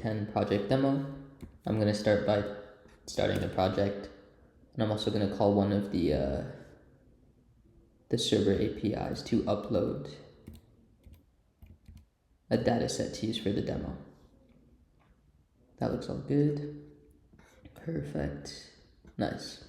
10 project demo. I'm going to start by starting the project, and I'm also going to call one of the server APIs to upload a data set to use for the demo. That looks all good. Perfect. Nice.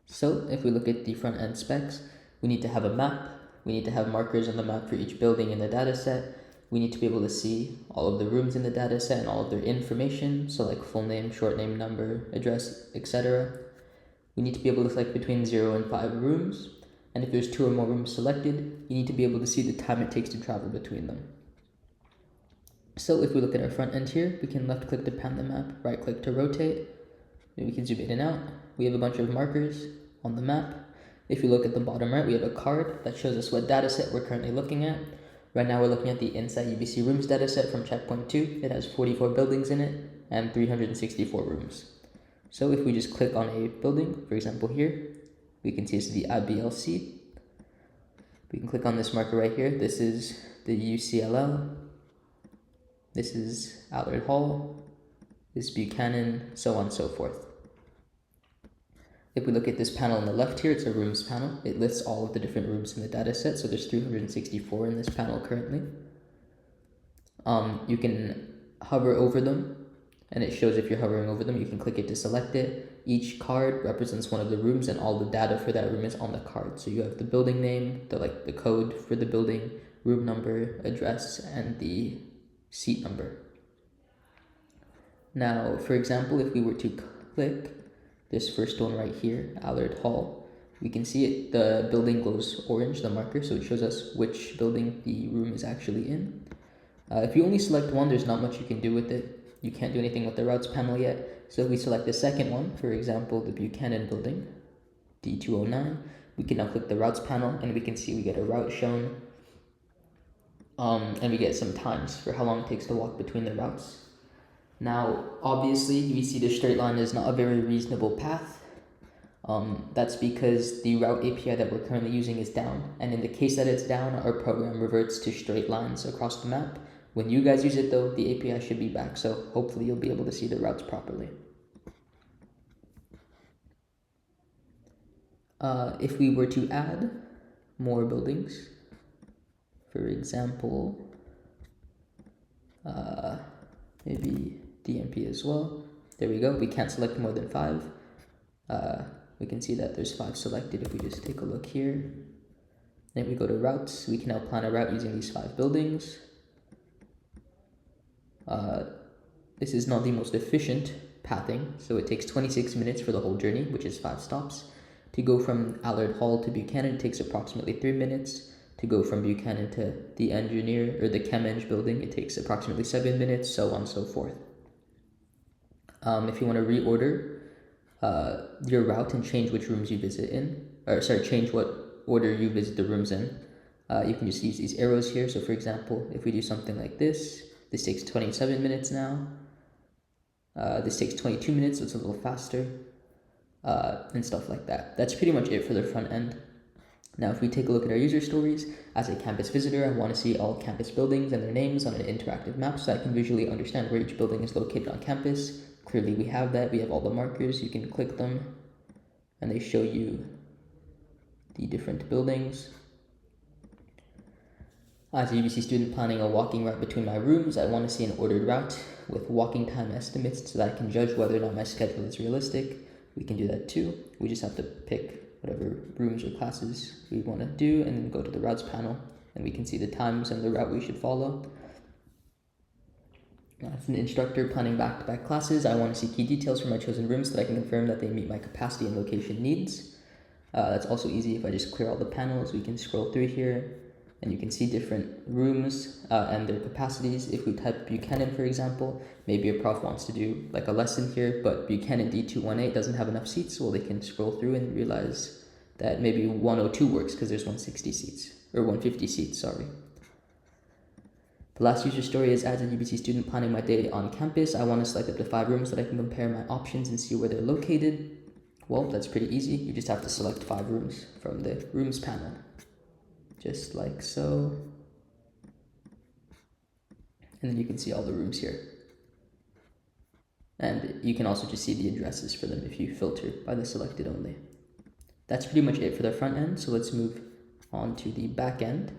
So if we look at the front end specs, we need to have a map. We need to have markers on the map for each building in the data set. We need to be able to see all of the rooms in the data set and all of their information, so like full name, short name, number, address, etc. We need to be able to select between 0 and 5 rooms, and if there's 2 or more rooms selected, you need to be able to see the time it takes to travel between them. So if we look at our front end here, we can left click to pan the map, right click to rotate, and we can zoom in and out. We have a bunch of markers on the map. If you look at the bottom right, we have a card that shows us what data set we're currently looking at. Right now we're looking at the Insight UBC rooms dataset from checkpoint 2. It has 44 buildings in it and 364 rooms. So if we just click on a building, for example here, we can see it's the IBLC. We can click on this marker right here. This is the UCLL. This is Allard Hall. This is Buchanan, so on and so forth. If we look at this panel on the left here, it's a rooms panel. It lists all of the different rooms in the data set, so there's 364 in this panel currently. You can hover over them, and it shows if you're hovering over them. You can click it to select it. Each card represents one of the rooms, and all the data for that room is on the card. So you have the building name, the code for the building, room number, address, and the seat number. Now, for example, if we were to click this first one right here, Allard Hall, we can see it, the building glows orange, the marker, so it shows us which building the room is actually in. If you only select one, there's not much you can do with it. You can't do anything with the routes panel yet. So if we select the second one, for example, the Buchanan building, D209, we can now click the routes panel, and we can see we get a route shown, and we get some times for how long it takes to walk between the routes. Now, obviously, we see the straight line is not a very reasonable path. That's because the route API that we're currently using is down. And in the case that it's down, our program reverts to straight lines across the map. When you guys use it though, the API should be back. So hopefully you'll be able to see the routes properly. If we were to add more buildings, for example, maybe DMP as well. There we go. We can't select more than 5. We can see that there's 5 selected if we just take a look here. Then we go to routes. We can now plan a route using these 5 buildings. This is not the most efficient pathing, so it takes 26 minutes for the whole journey, which is 5 stops. To go from Allard Hall to Buchanan takes approximately 3 minutes. To go from Buchanan to the engineer or the ChemEng building, it takes approximately 7 minutes, so on and so forth. If you want to reorder your route and change which rooms you visit in, change what order you visit the rooms in, you can just use these arrows here. So for example, if we do something like this takes 27 minutes now. This takes 22 minutes, so it's a little faster, and stuff like that. That's pretty much it for the front end. Now, if we take a look at our user stories, as a campus visitor, I want to see all campus buildings and their names on an interactive map so I can visually understand where each building is located on campus. Clearly, we have that. We have all the markers. You can click them, and they show you the different buildings. As a UBC student planning a walking route between my rooms, I want to see an ordered route with walking time estimates so that I can judge whether or not my schedule is realistic. We can do that too. We just have to pick whatever rooms or classes we want to do and then go to the routes panel, and we can see the times and the route we should follow. As an instructor planning back-to-back classes, I want to see key details for my chosen rooms so that I can confirm that they meet my capacity and location needs. That's also easy if I just clear all the panels. We can scroll through here and you can see different rooms and their capacities. If we type Buchanan, for example, maybe a prof wants to do like a lesson here, but Buchanan D218 doesn't have enough seats, well, they can scroll through and realize that maybe 102 works because there's 160 seats, or 150 seats, sorry. The last user story is, as a UBC student planning my day on campus, I want to select up to 5 rooms so that I can compare my options and see where they're located. Well, that's pretty easy. You just have to select 5 rooms from the rooms panel. Just like so. And then you can see all the rooms here. And you can also just see the addresses for them if you filter by the selected only. That's pretty much it for the front end, so let's move on to the back end.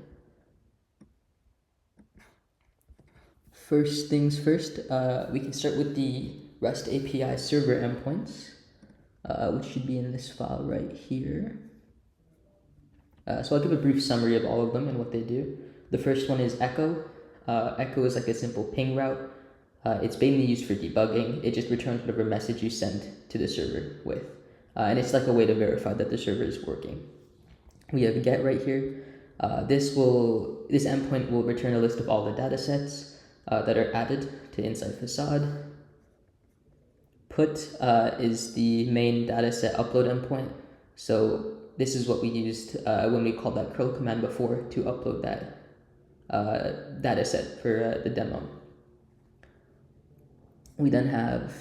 First things first, we can start with the REST API server endpoints, which should be in this file right here. So I'll give a brief summary of all of them and what they do. The first one is Echo. Echo is like a simple ping route. It's mainly used for debugging. It just returns whatever message you send to the server with. And it's like a way to verify that the server is working. We have get right here. This endpoint will return a list of all the data sets that are added to inside facade. Put is the main dataset upload endpoint. So this is what we used when we called that curl command before to upload that dataset for the demo. We then have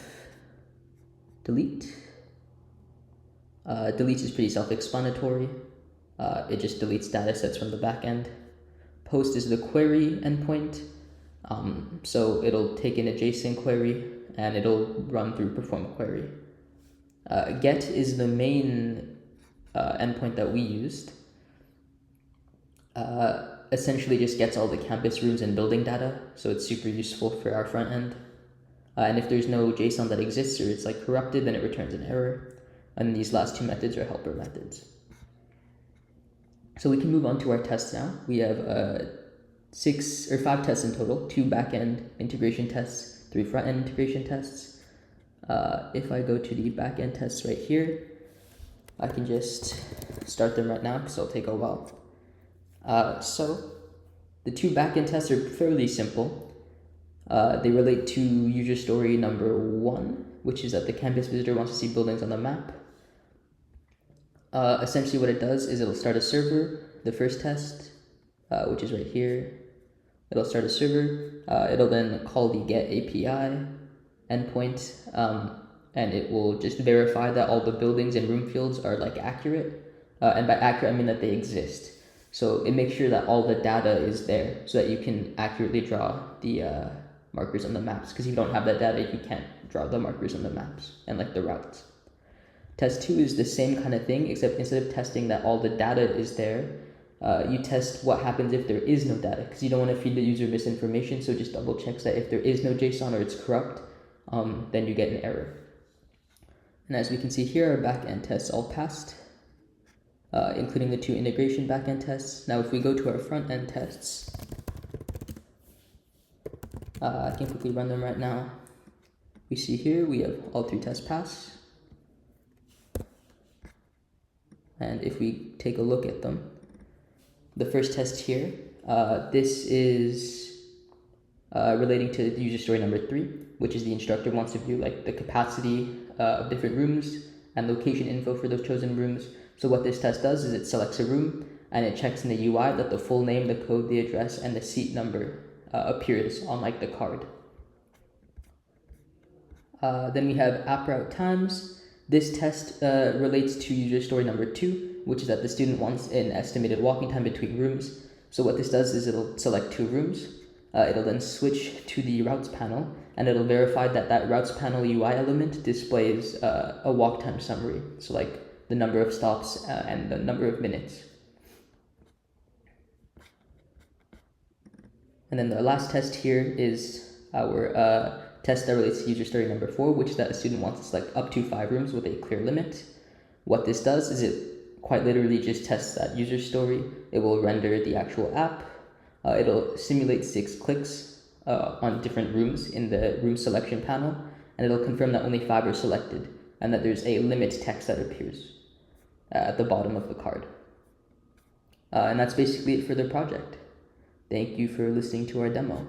delete. Delete is pretty self-explanatory. It just deletes datasets from the backend. Post is the query endpoint. So it'll take in a JSON query and it'll run through perform query. Get is the main endpoint that we used. Essentially just gets all the campus rooms and building data, so it's super useful for our front end. And if there's no JSON that exists or it's like corrupted, then it returns an error. And these last two methods are helper methods. So we can move on to our tests now. We have 5 tests in total, 2 backend integration tests, 3 front-end integration tests. If I go to the backend tests right here, I can just start them right now because it'll take a while. So the 2 backend tests are fairly simple. They relate to user story number 1, which is that the campus visitor wants to see buildings on the map. Essentially what it does is it'll start a server, the first test, which is right here. It'll start a server, it'll then call the get API endpoint, and it will just verify that all the buildings and room fields are like accurate. And by accurate, I mean that they exist. So it makes sure that all the data is there so that you can accurately draw the markers on the maps, because if you don't have that data, you can't draw the markers on the maps and like the routes. Test 2 is the same kind of thing, except instead of testing that all the data is there, you test what happens if there is no data, because you don't want to feed the user misinformation, so it just double checks that if there is no JSON or it's corrupt, then you get an error. And as we can see here, our backend tests all passed, including the 2 integration backend tests. Now if we go to our front end tests, I can quickly run them right now. We see here we have all 3 tests pass. And if we take a look at them, the first test here, this is relating to the user story number 3, which is the instructor wants to view like the capacity of different rooms and location info for those chosen rooms. So what this test does is it selects a room and it checks in the UI that the full name, the code, the address, and the seat number appears on like the card. Then we have app route times. This test relates to user story number 2, which is that the student wants an estimated walking time between rooms. So what this does is it'll select 2 rooms. It'll then switch to the routes panel, and it'll verify that that routes panel UI element displays a walk time summary. So like the number of stops and the number of minutes. And then the last test here is our test that relates to user story number 4, which is that a student wants to select up to 5 rooms with a clear limit. What this does is it quite literally just tests that user story. It will render the actual app. It'll simulate 6 clicks on different rooms in the room selection panel, and it'll confirm that only 5 are selected and that there's a limit text that appears at the bottom of the card. And that's basically it for the project. Thank you for listening to our demo.